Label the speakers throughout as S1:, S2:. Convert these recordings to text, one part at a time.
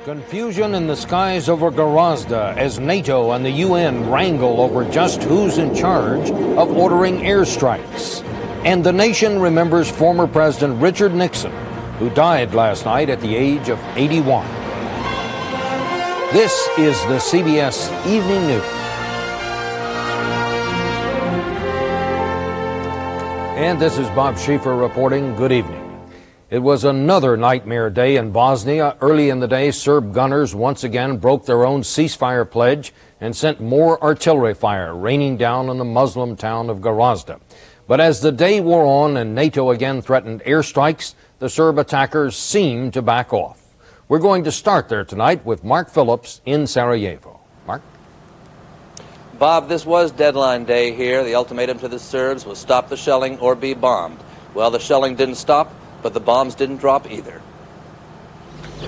S1: Confusion in the skies over Gorazde as NATO and the UN wrangle over just who's in charge of ordering airstrikes. And the nation remembers former President Richard Nixon, who died last night at the age of 81. This is the CBS Evening News. And this is Bob Schieffer reporting. Good evening. It was another nightmare day in Bosnia. Early in the day, Serb gunners once again broke their own ceasefire pledge and sent more artillery fire raining down on the Muslim town of Gorazde. But as the day wore on and NATO again threatened airstrikes, the Serb attackers seemed to back off. We're going to start there tonight with Mark Phillips in Sarajevo. Mark?
S2: Bob, this was deadline day here. The ultimatum to the Serbs was stop the shelling or be bombed. Well, the shelling didn't stop, but the bombs didn't drop either.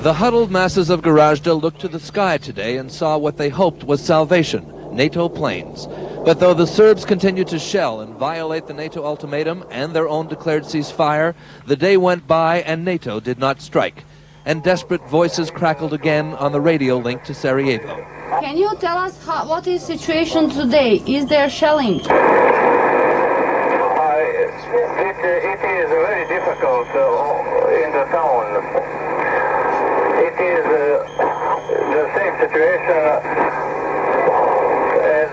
S2: The huddled masses of Gorazde looked to the sky today and saw what they hoped was salvation, NATO planes. But though the Serbs continued to shell and violate the NATO ultimatum and their own declared ceasefire, the day went by and NATO did not strike. And desperate voices crackled again on the radio link to Sarajevo.
S3: Can you tell us what is the situation today? Is there shelling?
S4: It is very difficult in the town. It is the same situation as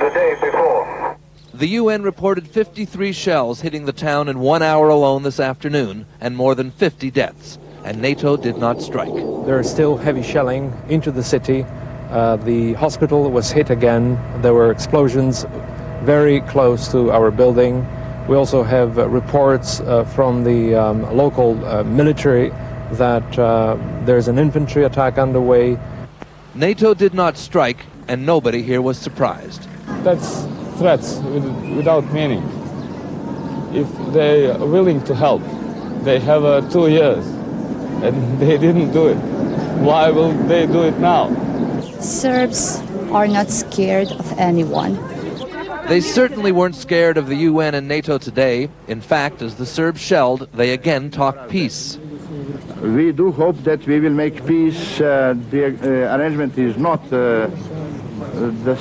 S4: the day before.
S2: The UN reported 53 shells hitting the town in 1 hour alone this afternoon and more than 50 deaths. And NATO did not strike.
S5: There is still heavy shelling into the city. The hospital was hit again. There were explosions very close to our building. We also have reports from the local military that there's an infantry attack underway.
S2: NATO did not strike, and nobody here was surprised.
S6: That's threats without meaning. If they are willing to help, they have 2 years, and they didn't do it. Why will they do it now?
S7: Serbs are not scared of anyone.
S2: They certainly weren't scared of the UN and NATO today. In fact, as the Serbs shelled, they again talked peace.
S8: We do hope that we will make peace. The arrangement is not the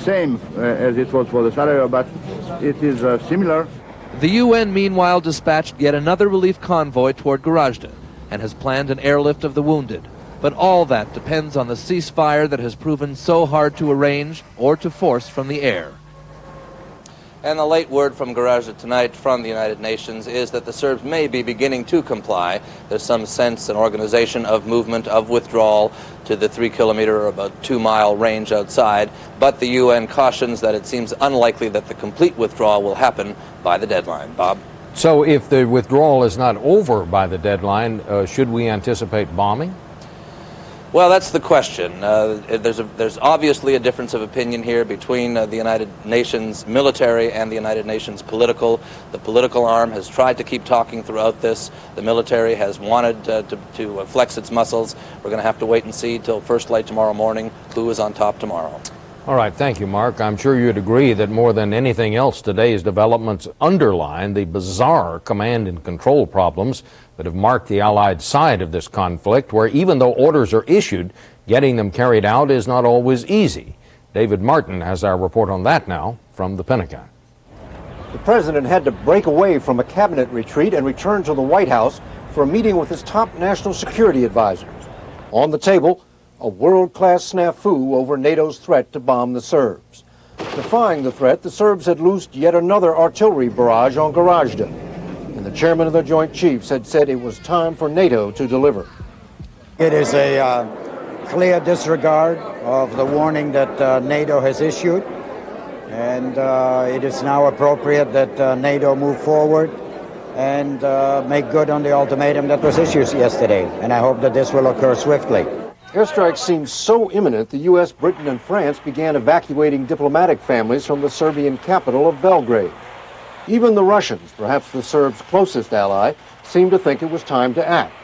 S8: same as it was for the Sarajevo, but it is similar.
S2: The UN, meanwhile, dispatched yet another relief convoy toward Gorazde and has planned an airlift of the wounded. But all that depends on the ceasefire that has proven so hard to arrange or to force from the air. And the late word from Gorazde tonight from the United Nations is that the Serbs may be beginning to comply. There's some sense and organization of movement, of withdrawal to the 3-kilometer or about 2-mile range outside. But the UN cautions that it seems unlikely that the complete withdrawal will happen by the deadline. Bob?
S1: So if the withdrawal is not over by the deadline, should we anticipate bombing?
S2: Well, that's the question. There's obviously a difference of opinion here between the United Nations military and the United Nations political. The political arm has tried to keep talking throughout this. The military has wanted to flex its muscles. We're going to have to wait and see till first light tomorrow morning who is on top tomorrow.
S1: All right, thank you, Mark. I'm sure you'd agree that more than anything else, today's developments underline the bizarre command and control problems that have marked the Allied side of this conflict, where even though orders are issued, getting them carried out is not always easy. David Martin has our report on that now from the Pentagon.
S9: The president had to break away from a cabinet retreat and return to the White House for a meeting with his top national security advisors. On the table, a world-class snafu over NATO's threat to bomb the Serbs. Defying the threat, the Serbs had loosed yet another artillery barrage on Gorazde, and the chairman of the Joint Chiefs had said it was time for NATO to deliver.
S10: It is a clear disregard of the warning that NATO has issued, and it is now appropriate that NATO move forward and make good on the ultimatum that was issued yesterday, and I hope that this will occur swiftly.
S9: Airstrikes seemed so imminent, the U.S., Britain, and France began evacuating diplomatic families from the Serbian capital of Belgrade. Even the Russians, perhaps the Serbs' closest ally, seemed to think it was time to act.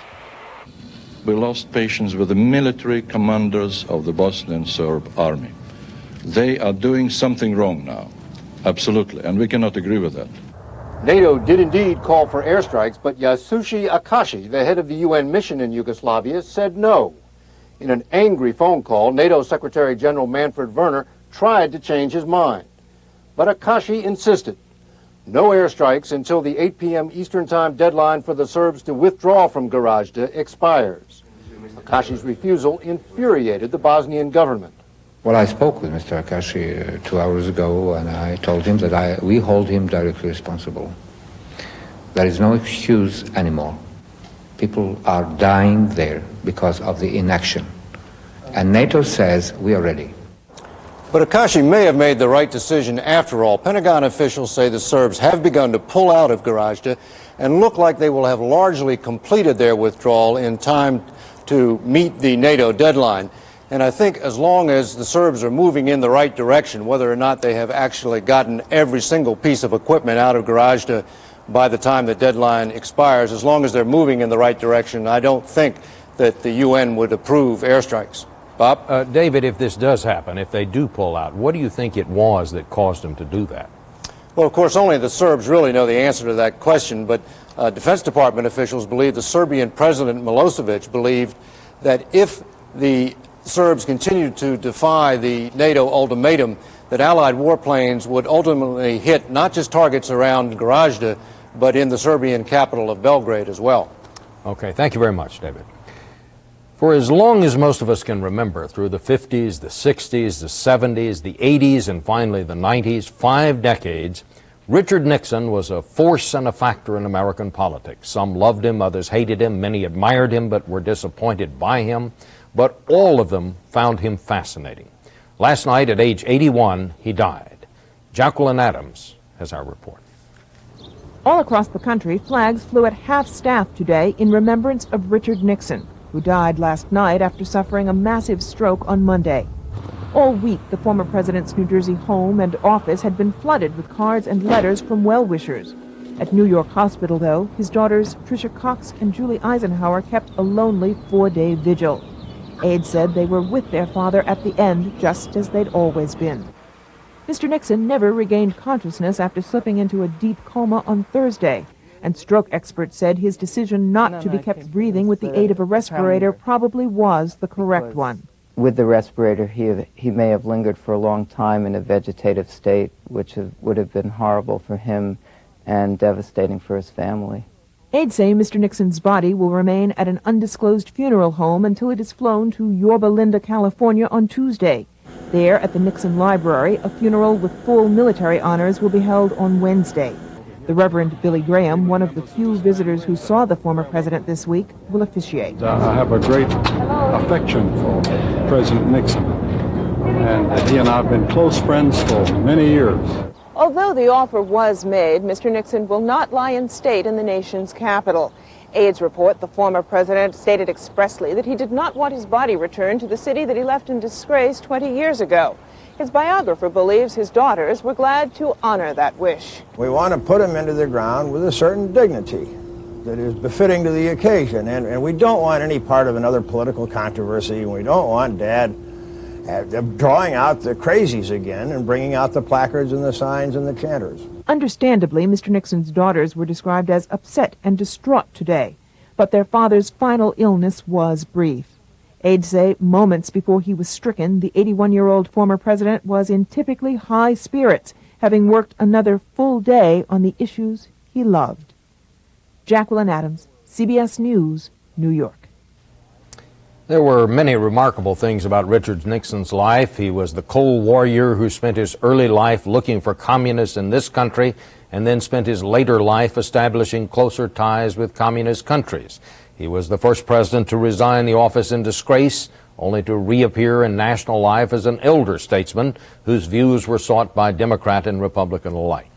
S11: We lost patience with the military commanders of the Bosnian Serb army. They are doing something wrong now, absolutely, and we cannot agree with that.
S9: NATO did indeed call for airstrikes, but Yasushi Akashi, the head of the UN mission in Yugoslavia, said no. In an angry phone call, NATO Secretary General Manfred Werner tried to change his mind. But Akashi insisted. No airstrikes until the 8 p.m. Eastern Time deadline for the Serbs to withdraw from Gorazde expires. Akashi's refusal infuriated the Bosnian government.
S12: Well, I spoke with Mr. Akashi 2 hours ago, and I told him that we hold him directly responsible. There is no excuse anymore. People are dying there because of the inaction. And NATO says we are ready.
S9: But Akashi may have made the right decision after all. Pentagon officials say the Serbs have begun to pull out of Gorazde and look like they will have largely completed their withdrawal in time to meet the NATO deadline. And I think as long as the Serbs are moving in the right direction, whether or not they have actually gotten every single piece of equipment out of Gorazde by the time the deadline expires, as long as they're moving in the right direction, I don't think that the UN would approve airstrikes. Bob?
S1: David, if this does happen, if they do pull out, what do you think it was that caused them to do that?
S9: Well, of course, only the Serbs really know the answer to that question, but Defense Department officials believe the Serbian President Milosevic believed that if the Serbs continued to defy the NATO ultimatum, that Allied warplanes would ultimately hit not just targets around Gorazde, but in the Serbian capital of Belgrade as well.
S1: Okay, thank you very much, David. For as long as most of us can remember, through the 50s, the 60s, the 70s, the 80s, and finally the 90s, 5 decades, Richard Nixon was a force and a factor in American politics. Some loved him, others hated him, many admired him but were disappointed by him, but all of them found him fascinating. Last night, at age 81, he died. Jacqueline Adams has our report.
S13: All across the country, flags flew at half-staff today in remembrance of Richard Nixon, who died last night after suffering a massive stroke on Monday. All week, the former president's New Jersey home and office had been flooded with cards and letters from well-wishers. At New York Hospital, though, his daughters Tricia Cox and Julie Eisenhower kept a lonely 4-day vigil. Aides said they were with their father at the end, just as they'd always been. Mr. Nixon never regained consciousness after slipping into a deep coma on Thursday, and stroke experts said his decision not to be kept breathing with the aid of a respirator probably was the correct one.
S14: With the respirator, he may have lingered for a long time in a vegetative state, which would have been horrible for him and devastating for his family.
S13: Aides say Mr. Nixon's body will remain at an undisclosed funeral home until it is flown to Yorba Linda, California on Tuesday. There, at the Nixon Library, a funeral with full military honors will be held on Wednesday. The Reverend Billy Graham, one of the few visitors who saw the former president this week, will officiate.
S15: I have a great affection for President Nixon, and he and I have been close friends for many years.
S13: Although the offer was made, Mr. Nixon will not lie in state in the nation's capital. Aides report the former president stated expressly that he did not want his body returned to the city that he left in disgrace 20 years ago. His biographer believes his daughters were glad to honor that wish.
S16: We want to put him into the ground with a certain dignity that is befitting to the occasion, and we don't want any part of another political controversy, and we don't want Dad drawing out the crazies again and bringing out the placards and the signs and the chanters.
S13: Understandably, Mr. Nixon's daughters were described as upset and distraught today, but their father's final illness was brief. Aides say moments before he was stricken, the 81-year-old former president was in typically high spirits, having worked another full day on the issues he loved. Jacqueline Adams, CBS News, New York.
S1: There were many remarkable things about Richard Nixon's life. He was the Cold Warrior who spent his early life looking for communists in this country and then spent his later life establishing closer ties with communist countries. He was the first president to resign the office in disgrace, only to reappear in national life as an elder statesman whose views were sought by Democrat and Republican alike.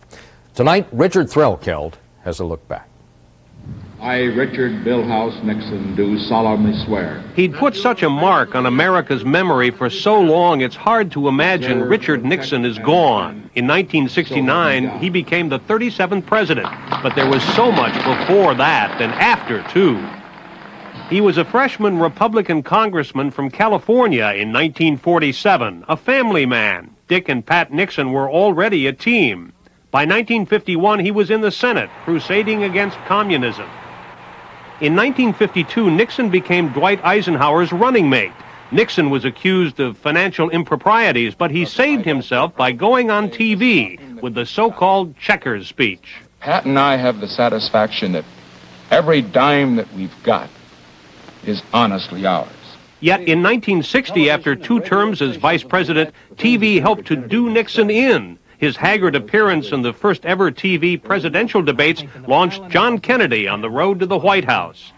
S1: Tonight, Richard Threlkeld has a look back.
S17: I, Richard Billhouse Nixon, do solemnly swear.
S18: He'd put such a mark on America's memory for so long, it's hard to imagine Richard Nixon is gone. In 1969, he became the 37th president, but there was so much before that and after, too. He was a freshman Republican congressman from California in 1947, a family man. Dick and Pat Nixon were already a team. By 1951, he was in the Senate, crusading against communism. In 1952, Nixon became Dwight Eisenhower's running mate, Nixon was accused of financial improprieties, but he saved himself by going on TV with the so-called Checkers speech.
S17: Pat and I have the satisfaction that every dime that we've got is honestly ours.
S18: Yet in 1960, after 2 terms as vice president, TV helped to do Nixon in. His haggard appearance in the first ever TV presidential debates launched John Kennedy on the road to the White House.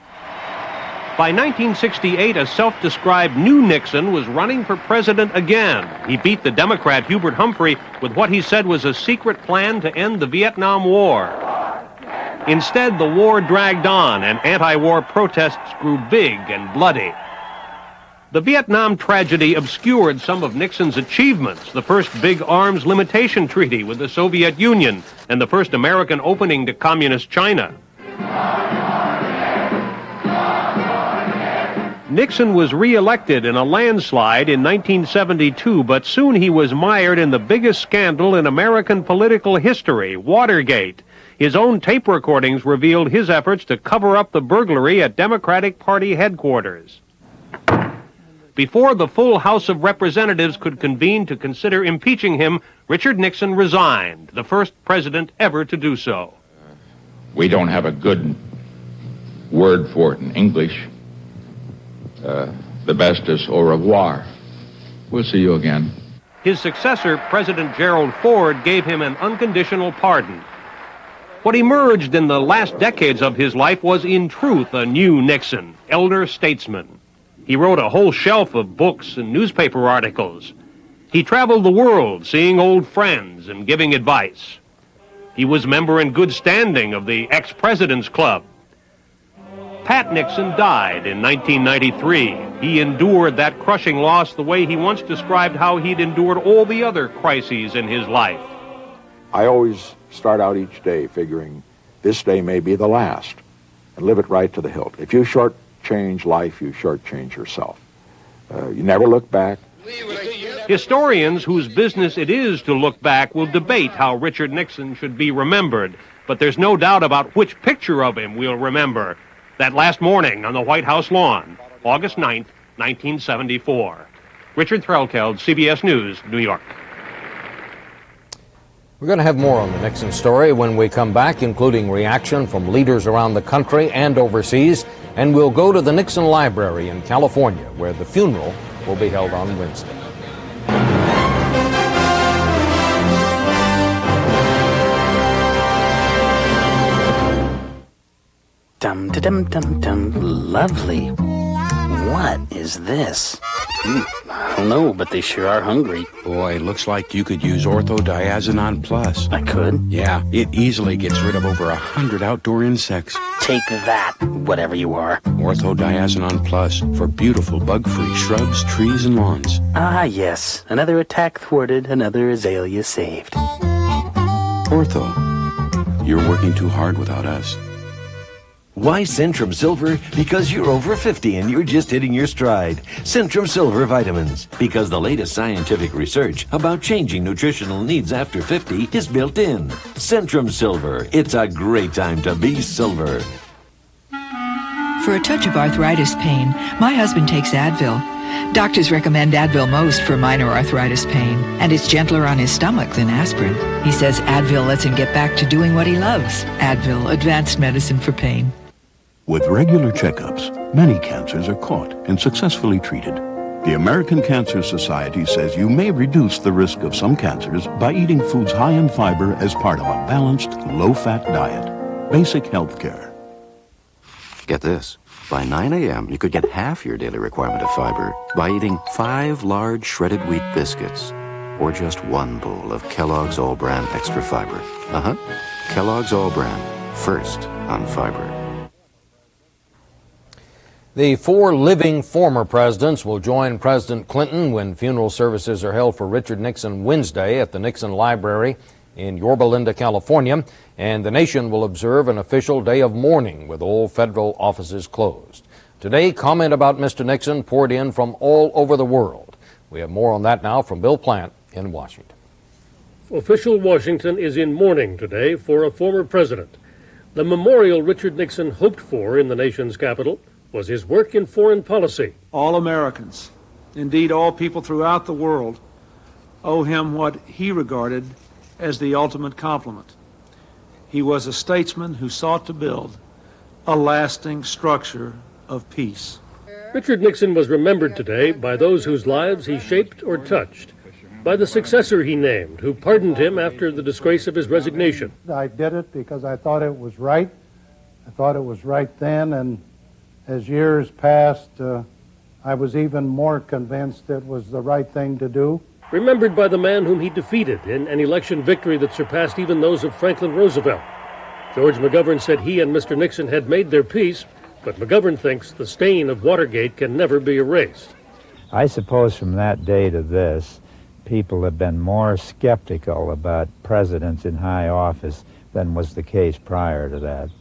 S18: By 1968, a self-described new Nixon was running for president again. He beat the Democrat Hubert Humphrey with what he said was a secret plan to end the Vietnam War. Instead, the war dragged on and anti-war protests grew big and bloody. The Vietnam tragedy obscured some of Nixon's achievements, the first big arms limitation treaty with the Soviet Union and the first American opening to communist China. Nixon was re-elected in a landslide in 1972, but soon he was mired in the biggest scandal in American political history, Watergate. His own tape recordings revealed his efforts to cover up the burglary at Democratic Party headquarters. Before the full House of Representatives could convene to consider impeaching him, Richard Nixon resigned, the first president ever to do so.
S17: We don't have a good word for it in English. The best is au revoir. We'll see you again.
S18: His successor, President Gerald Ford, gave him an unconditional pardon. What emerged in the last decades of his life was, in truth, a new Nixon, elder statesman. He wrote a whole shelf of books and newspaper articles. He traveled the world, seeing old friends and giving advice. He was member in good standing of the Ex-President's Club. Pat Nixon died in 1993. He endured that crushing loss the way he once described how he'd endured all the other crises in his life.
S19: I always start out each day figuring this day may be the last, and live it right to the hilt. If you shortchange life, you shortchange yourself. You never look back.
S18: Historians whose business it is to look back will debate how Richard Nixon should be remembered, but there's no doubt about which picture of him we'll remember. That last morning on the White House lawn, August 9th, 1974. Richard Threlkeld, CBS News, New York.
S1: We're going to have more on the Nixon story when we come back, including reaction from leaders around the country and overseas. And we'll go to the Nixon Library in California, where the funeral will be held on Wednesday.
S20: Dum da dum dum dum. Lovely. What is this? I don't know, but they sure are hungry.
S21: Boy, looks like you could use Ortho-Diazinon Plus.
S20: I could?
S21: Yeah, it easily gets rid of over 100 outdoor insects.
S20: Take that, whatever you are.
S21: Ortho-Diazinon Plus for beautiful bug-free shrubs, trees, and lawns.
S20: Ah, yes. Another attack thwarted, another azalea saved.
S21: Ortho. You're working too hard without us.
S22: Why Centrum Silver? Because you're over 50 and you're just hitting your stride. Centrum Silver vitamins. Because the latest scientific research about changing nutritional needs after 50 is built in. Centrum Silver. It's a great time to be silver.
S23: For a touch of arthritis pain, my husband takes Advil. Doctors recommend Advil most for minor arthritis pain, and it's gentler on his stomach than aspirin. He says Advil lets him get back to doing what he loves. Advil, advanced medicine for pain.
S24: With regular checkups, many cancers are caught and successfully treated. The American Cancer Society says you may reduce the risk of some cancers by eating foods high in fiber as part of a balanced, low-fat diet. Basic health care.
S25: Get this. By 9 a.m., you could get half your daily requirement of fiber by eating 5 large shredded wheat biscuits or just 1 bowl of Kellogg's All-Bran Extra Fiber. Kellogg's All-Bran, first on fiber.
S1: The 4 living former presidents will join President Clinton when funeral services are held for Richard Nixon Wednesday at the Nixon Library in Yorba Linda, California, and the nation will observe an official day of mourning with all federal offices closed. Today, comment about Mr. Nixon poured in from all over the world. We have more on that now from Bill Plant in Washington.
S26: Official Washington is in mourning today for a former president. The memorial Richard Nixon hoped for in the nation's capital was his work in foreign policy.
S27: All Americans
S3: indeed all people throughout the world, owe him what he regarded as the ultimate compliment. He was a statesman who sought to build a lasting structure of peace.
S26: Richard Nixon was remembered today by those whose lives he shaped or touched, by the successor he named, who pardoned him after the disgrace of his resignation.
S4: I did it because I thought it was right. I thought it was right then, and as years passed, I was even more convinced it was the right thing to do.
S26: Remembered by the man whom he defeated in an election victory that surpassed even those of Franklin Roosevelt. George McGovern said he and Mr. Nixon had made their peace, but McGovern thinks the stain of Watergate can never be erased.
S5: I suppose from that day to this, people have been more skeptical about presidents in high office than was the case prior to that.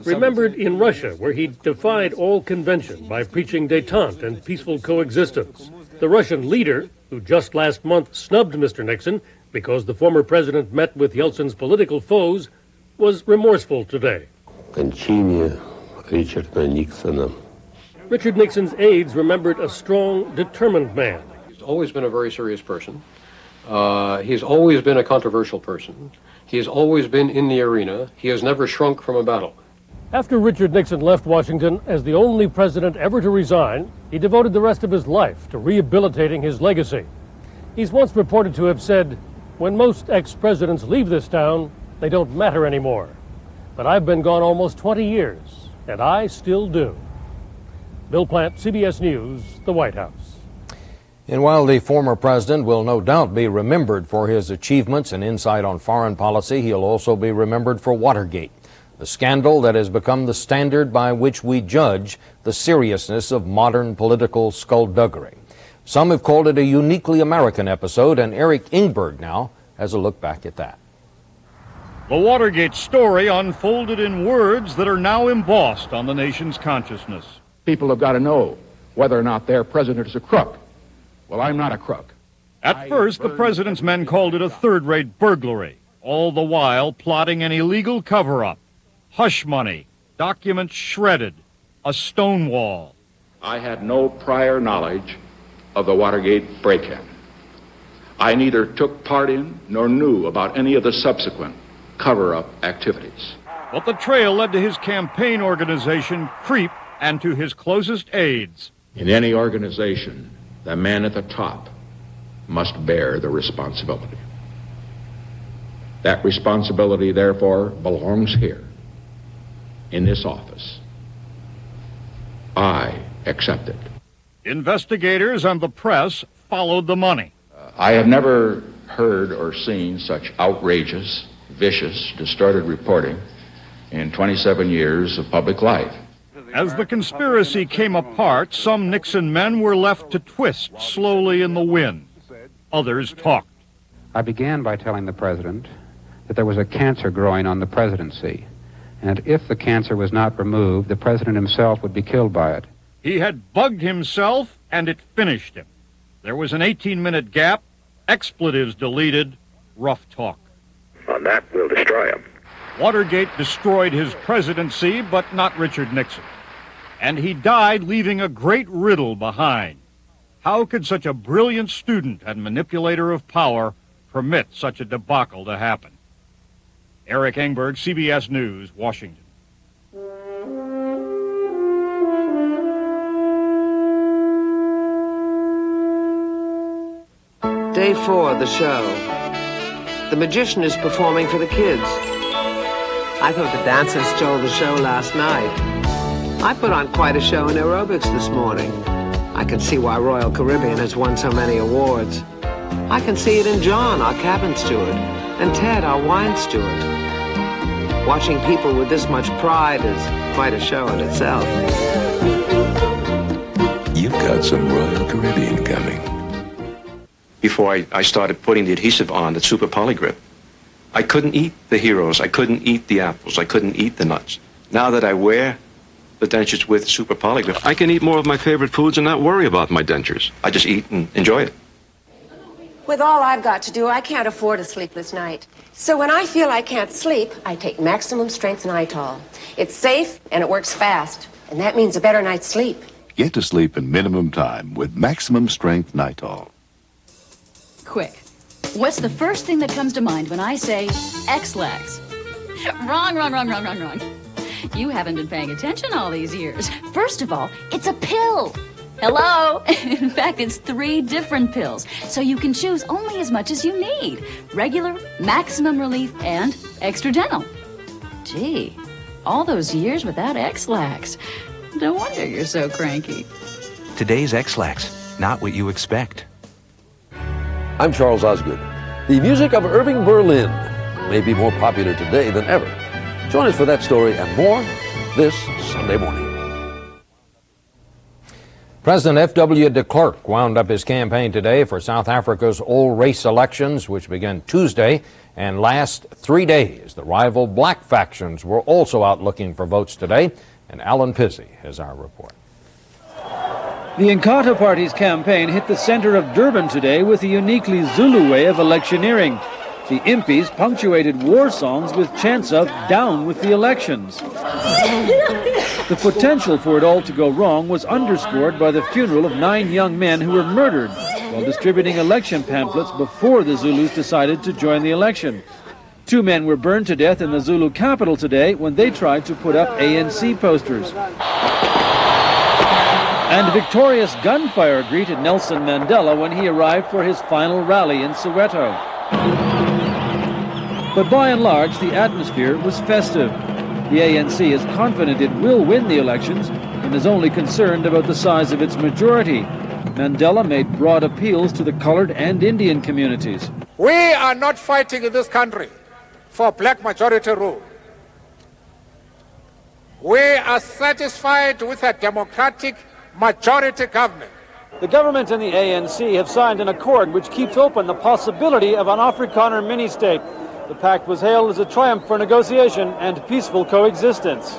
S26: Remembered in Russia, where he defied all convention by preaching détente and peaceful coexistence. The Russian leader, who just last month snubbed Mr. Nixon because the former president met with Yeltsin's political foes, was remorseful today. Richard Nixon's aides remembered a strong, determined man.
S6: He's always been a very serious person. He's always been a controversial person. He has always been in the arena. He has never shrunk from a battle.
S26: After Richard Nixon left Washington as the only president ever to resign, he devoted the rest of his life to rehabilitating his legacy. He's once reported to have said, "When most ex-presidents leave this town, they don't matter anymore. But I've been gone almost 20 years, and I still do." Bill Plant, CBS News, the White House.
S1: And while the former president will no doubt be remembered for his achievements and insight on foreign policy, he'll also be remembered for Watergate, the scandal that has become the standard by which we judge the seriousness of modern political skullduggery. Some have called it a uniquely American episode, and Eric Ingberg now has a look back at that.
S7: The Watergate story unfolded in words that are now embossed on the nation's consciousness.
S8: People have got to know whether or not their president is a crook. Well, I'm not a crook.
S7: At first, the president's men called it a third-rate burglary, all the while plotting an illegal cover-up. Hush money, documents shredded, a Stonewall.
S8: I had no prior knowledge of the Watergate break-in. I neither took part in nor knew about any of the subsequent cover-up activities.
S7: But the trail led to his campaign organization, CREEP, and to his closest aides.
S8: In any organization, the man at the top must bear the responsibility. That responsibility, therefore, belongs here, in this office. I accept it.
S7: Investigators and the press followed the money.
S8: I have never heard or seen such outrageous, vicious, distorted reporting in 27 years of public life.
S7: As the conspiracy came apart, some Nixon men were left to twist slowly in the wind. Others talked.
S27: I began by telling the president that there was a cancer growing on the presidency, and that if the cancer was not removed, the president himself would be killed by it.
S7: He had bugged himself, and it finished him. There was an 18-minute gap, expletives deleted, rough talk.
S28: On that, we'll destroy him.
S7: Watergate destroyed his presidency, but not Richard Nixon. And he died leaving a great riddle behind. How could such a brilliant student and manipulator of power permit such a debacle to happen? Eric Engberg, CBS News, Washington.
S29: Day 4 of the show. The magician is performing for the kids. I thought the dancers stole the show last night. I put on quite a show in aerobics this morning. I can see why Royal Caribbean has won so many awards. I can see it in John, our cabin steward, and Ted, our wine steward. Watching people with this much pride is quite a show in itself.
S22: You've got some Royal Caribbean coming.
S30: Before I started putting the adhesive on, the Super Polygrip, I couldn't eat the heroes. I couldn't eat the apples. I couldn't eat the nuts. Now that I wear the dentures with Super Polygrip, I can eat more of my favorite foods and not worry about my dentures. I just eat and enjoy it.
S31: With all I've got to do, I can't afford a sleepless night. So when I feel I can't sleep, I take Maximum Strength Nitol. It's safe and it works fast, and that means a better night's sleep.
S24: Get to sleep in minimum time with Maximum Strength Nitol.
S2: Quick. What's the first thing that comes to mind when I say X-Lax? Wrong. You haven't been paying attention all these years. First of all, it's a pill. Hello? In fact, it's 3 different pills, so you can choose only as much as you need. Regular, maximum relief, and extra dental. Gee, all those years without X-Lax. No wonder you're so cranky.
S9: Today's X-Lax, not what you expect.
S10: I'm Charles Osgood. The music of Irving Berlin may be more popular today than ever. Join us for that story and more this Sunday morning.
S1: President F.W. de Klerk wound up his campaign today for South Africa's old race elections, which began Tuesday and last 3 days. The rival black factions were also out looking for votes today, and Alan Pizzi has our report.
S11: The Inkatha Party's campaign hit the center of Durban today with a uniquely Zulu way of electioneering. The Impies punctuated war songs with chants of "Down with the elections." The potential for it all to go wrong was underscored by the funeral of 9 young men who were murdered while distributing election pamphlets before the Zulus decided to join the election. 2 men were burned to death in the Zulu capital today when they tried to put up ANC posters. And victorious gunfire greeted Nelson Mandela when he arrived for his final rally in Soweto. But by and large, the atmosphere was festive. The ANC is confident it will win the elections and is only concerned about the size of its majority. Mandela made broad appeals to the colored and Indian communities.
S12: We are not fighting in this country for black majority rule. We are satisfied with a democratic majority government.
S11: The government and the ANC have signed an accord which keeps open the possibility of an Afrikaner mini-state. The pact was hailed as a triumph for negotiation and peaceful coexistence.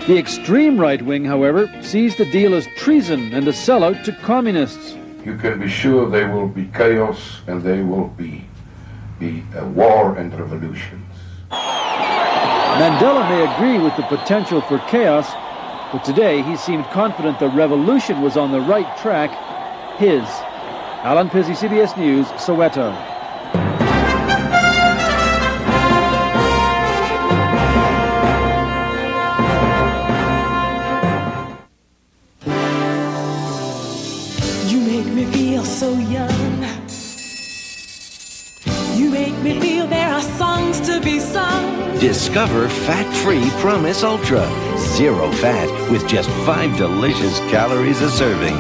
S11: The extreme right wing, however, sees the deal as treason and a sellout to communists.
S13: You can be sure there will be chaos and there will be war and revolutions.
S11: Mandela may agree with the potential for chaos, but today he seemed confident the revolution was on the right track, his. Alan Pizzi, CBS News, Soweto.
S14: You make me feel so young. You make me feel there are songs to be sung.
S22: Discover fat-free Promise Ultra. 0 fat with just 5 delicious calories a serving.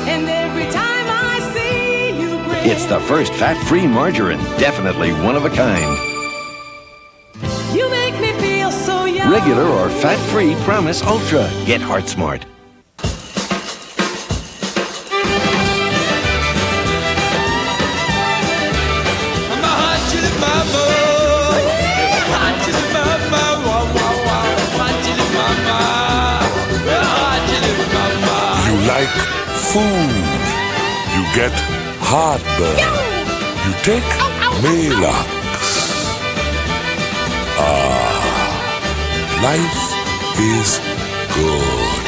S14: And every time I see you grin,
S22: It's the first fat-free margarine, definitely one of a kind.
S14: you make me feel so young.
S22: Regular or fat-free Promise Ultra. Get heart smart.
S15: Food. You get heartburn. You take Maalox. Life is good.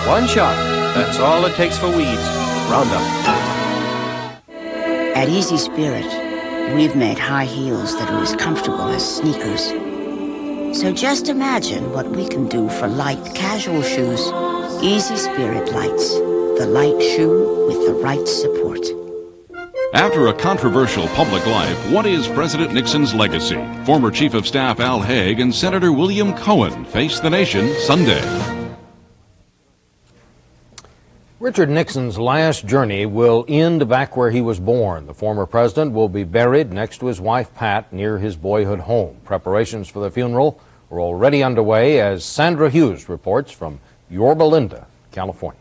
S16: One shot. That's all it takes for weeds. Roundup.
S17: At Easy Spirit, we've made high heels that are as comfortable as sneakers. So just imagine what we can do for light, casual shoes. Easy Spirit Lights, the light shoe with the right support.
S19: After a controversial public life, what is President Nixon's legacy? Former Chief of Staff Al Haig and Senator William Cohen face the nation Sunday.
S1: Richard Nixon's last journey will end back where he was born. The former president will be buried next to his wife, Pat, near his boyhood home. Preparations for the funeral are already underway, as Sandra Hughes reports from Yorba Linda, California.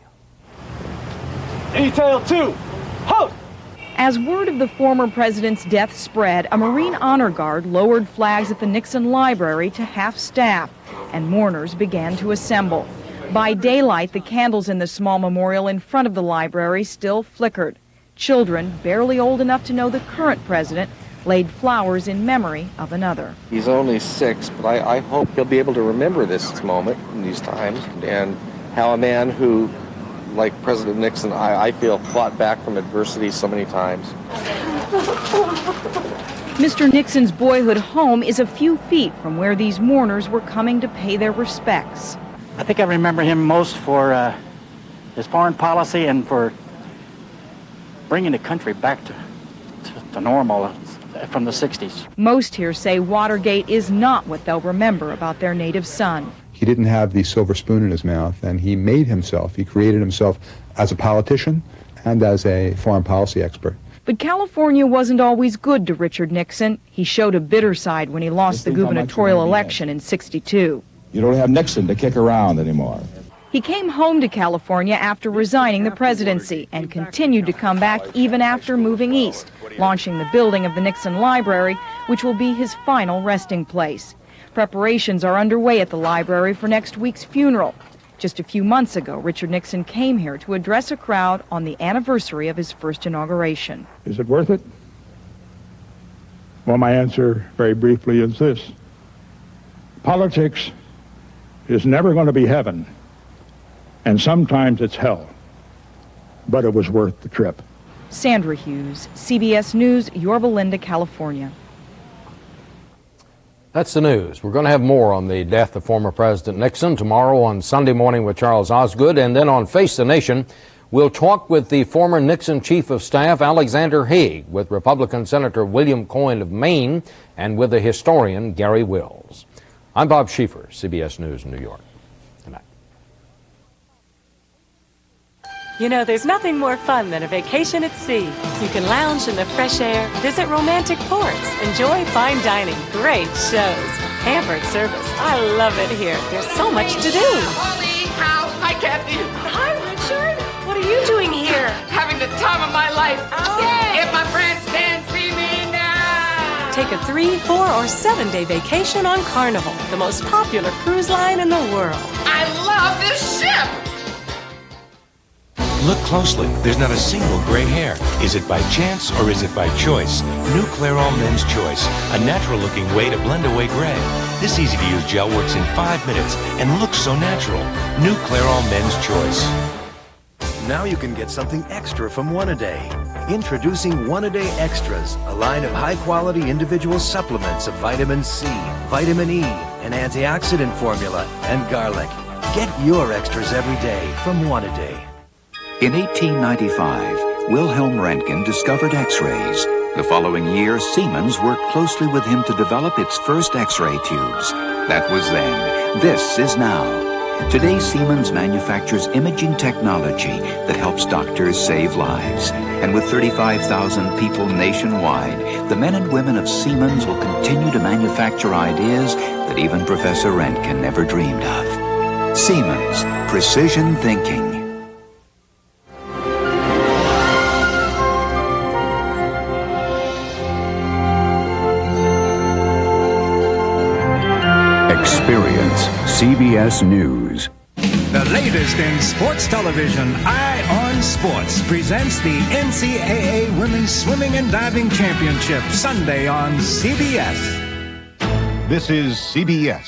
S32: Detail 2, halt!
S33: As word of the former president's death spread, a Marine Honor Guard lowered flags at the Nixon Library to half-staff, and mourners began to assemble. By daylight, the candles in the small memorial in front of the library still flickered. Children, barely old enough to know the current president, laid flowers in memory of another.
S3: He's only 6, but I hope he'll be able to remember this moment in these times, and how a man who, like President Nixon, I feel fought back from adversity so many times.
S33: Mr. Nixon's boyhood home is a few feet from where these mourners were coming to pay their respects.
S4: I think I remember him most for his foreign policy and for bringing the country back to normal from the 60s.
S33: Most here say Watergate is not what they'll remember about their native son.
S5: He didn't have the silver spoon in his mouth, and he made himself, he created himself as a politician and as a foreign policy expert.
S33: But California wasn't always good to Richard Nixon. He showed a bitter side when he lost the gubernatorial election in '62.
S6: You don't have Nixon to kick around anymore.
S33: He came home to California after resigning the presidency and continued to come back even after moving east, launching the building of the Nixon Library, which will be his final resting place. Preparations are underway at the library for next week's funeral. Just a few months ago, Richard Nixon came here to address a crowd on the anniversary of his first inauguration.
S8: Is it worth it? Well, my answer very briefly is this. Politics is never going to be heaven, and sometimes it's hell, but it was worth the trip.
S33: Sandra Hughes, CBS News, Yorba Linda, California.
S1: That's the news. We're going to have more on the death of former President Nixon tomorrow on Sunday Morning with Charles Osgood. And then on Face the Nation, we'll talk with the former Nixon Chief of Staff, Alexander Haig, with Republican Senator William Cohen of Maine, and with the historian Gary Wills. I'm Bob Schieffer, CBS News, New York. Good night.
S18: You know, there's nothing more fun than a vacation at sea. You can lounge in the fresh air, visit romantic ports, enjoy fine dining, great shows, pampered service. I love it here. There's so much to do.
S20: Holly, Hal, hi, Kathy.
S18: Hi, Richard. What are you doing here?
S20: Having the time of my life.
S18: Oh.
S20: If my friends can see me now.
S18: Take a 3-, 4-, or 7-day vacation on Carnival, the most popular cruise line in the world.
S20: I love this ship.
S9: Look closely. There's not a single gray hair. Is it by chance or is it by choice? New Clairol Men's Choice, a natural-looking way to blend away gray. This easy-to-use gel works in 5 minutes and looks so natural. New Clairol Men's Choice.
S21: Now you can get something extra from One-A-Day. Introducing One-A-Day Extras, a line of high-quality individual supplements of vitamin C, vitamin E, an antioxidant formula, and garlic. Get your extras every day from One-A-Day.
S23: In 1895, Wilhelm Röntgen discovered X-rays. The following year, Siemens worked closely with him to develop its first X-ray tubes. That was then. This is now. Today, Siemens manufactures imaging technology that helps doctors save lives. And with 35,000 people nationwide, the men and women of Siemens will continue to manufacture ideas that even Professor Röntgen never dreamed of. Siemens, precision thinking.
S25: Experience CBS News.
S26: The latest in sports television, Eye on Sports, presents the NCAA Women's Swimming and Diving Championship, Sunday on CBS.
S27: This is CBS.